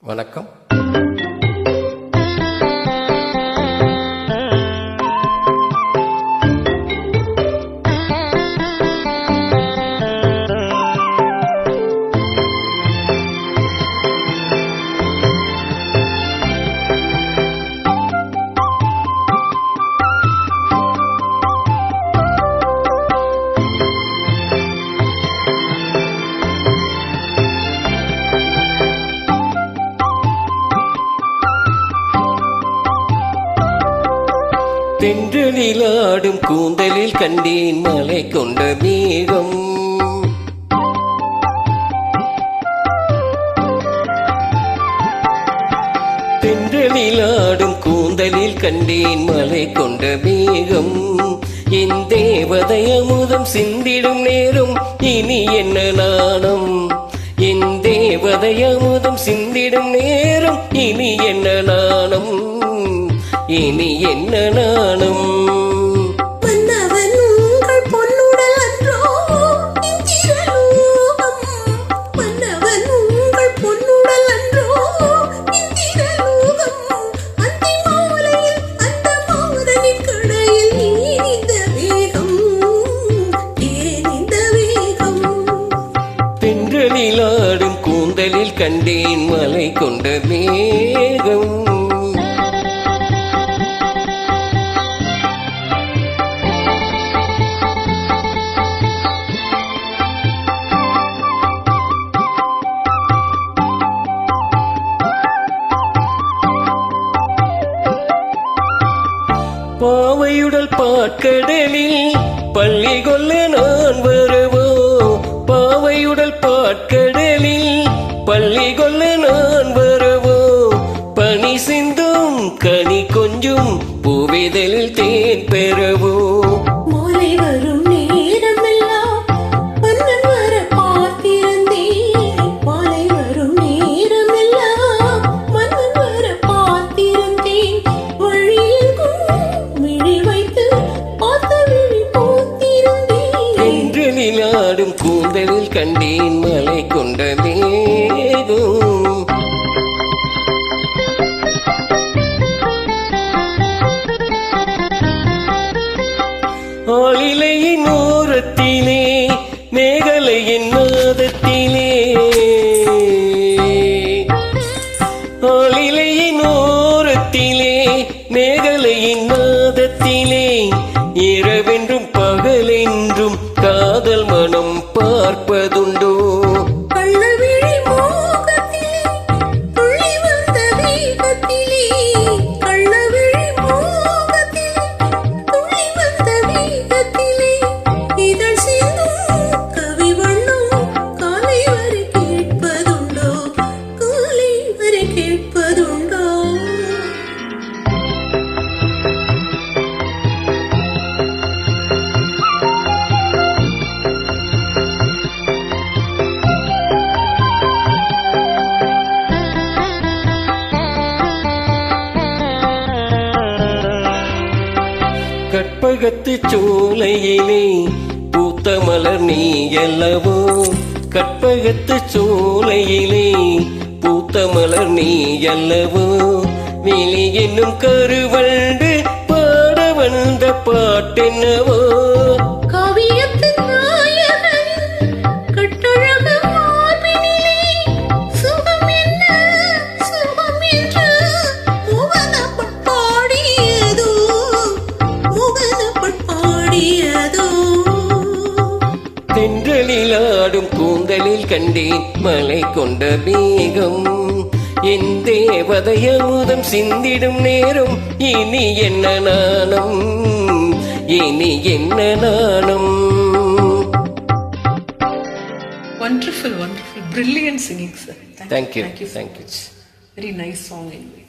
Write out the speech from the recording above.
வணக்கம். தென்றலிலாடும் கூந்தலில் கண்டேன் மலை கொண்ட மேகம். தென்றலிலாடும் கூந்தலில் கண்டேன் மலை கொண்ட மேகம். என் தேவதை அமுதம் சிந்திடும் நேரம் இனி என்ன நாணம். என் தேவதை அமுதம் சிந்திடும் நேரம் இனி என்ன நாணம். இனி என்ன நாணம். தென்றலிலாடும் கூந்தலில் கண்டேன் மலை கொண்ட மேகம். பாவையுடல் பாட்கடலில் பள்ளி கொள்ள நான் வருவோ. பாவையுடல் பாட்கடலில் பள்ளி கொள்ள நான் வருவோ. பனி சிந்தும் கனி கொஞ்சும் பூவிதழில் தேன் பெறவோ. மாலை வரும் நேரமெல்லாம் மன்னன் வர பார்த்திருந்தேன். மாலை வரும் நேரமெல்லாம் மன்னன் வர பார்த்திருந்தேன். தென்றலிலாடும் கூந்தலில் கண்டேன் மலை கொண்ட மேகம். ஆளிலையின் ஓரத்திலே மேகலையின் நாதத்திலே. ஆளிலையின் ஓரத்திலே மேகலையின் நாதத்திலே. இரவென்றும் பகலென்றும் காதல் மனம் பார்ப்பதுண்டோ. கள்ளவிழி மோகத்திலே துள்ளி வந்த வேகத்திலே. கள்ளவிழி மோகத்திலே துள்ளி வந்த வேகத்திலே. இதழ் சிந்தும் கவி வண்ணம் காலை வரை கேட்பதுண்டோ. காலை வரை கேட்பதுண்டோ. கற்பகத்து சோலையிலே பூத்த மலர் நீ அல்லவோ. கற்பகத்து சோலையிலே பூத்த மலர் நீ அல்லவோ. விழி என்னும் கருவண்டு பாட வந்த பாட்டென்னவோ. காவியத்தின் நாயகனின் கட்டழகு மார்பினிலே சுகம் என்ன சுகம் என்று முகனப்பட் பாடியதோ. முகனப்பட் பாடியதோ. தென்றலிலாடும் கூந்தலில் கண்டேன் மலை கொண்ட மேகம். என் தேவதை அமுதம் சிந்திடும் நேரம் இனி என்ன நாணம். இனி என்ன நாணம். Wonderful, brilliant singing, sir. Thank you. Thank you. Thank you. Very nice song anyway.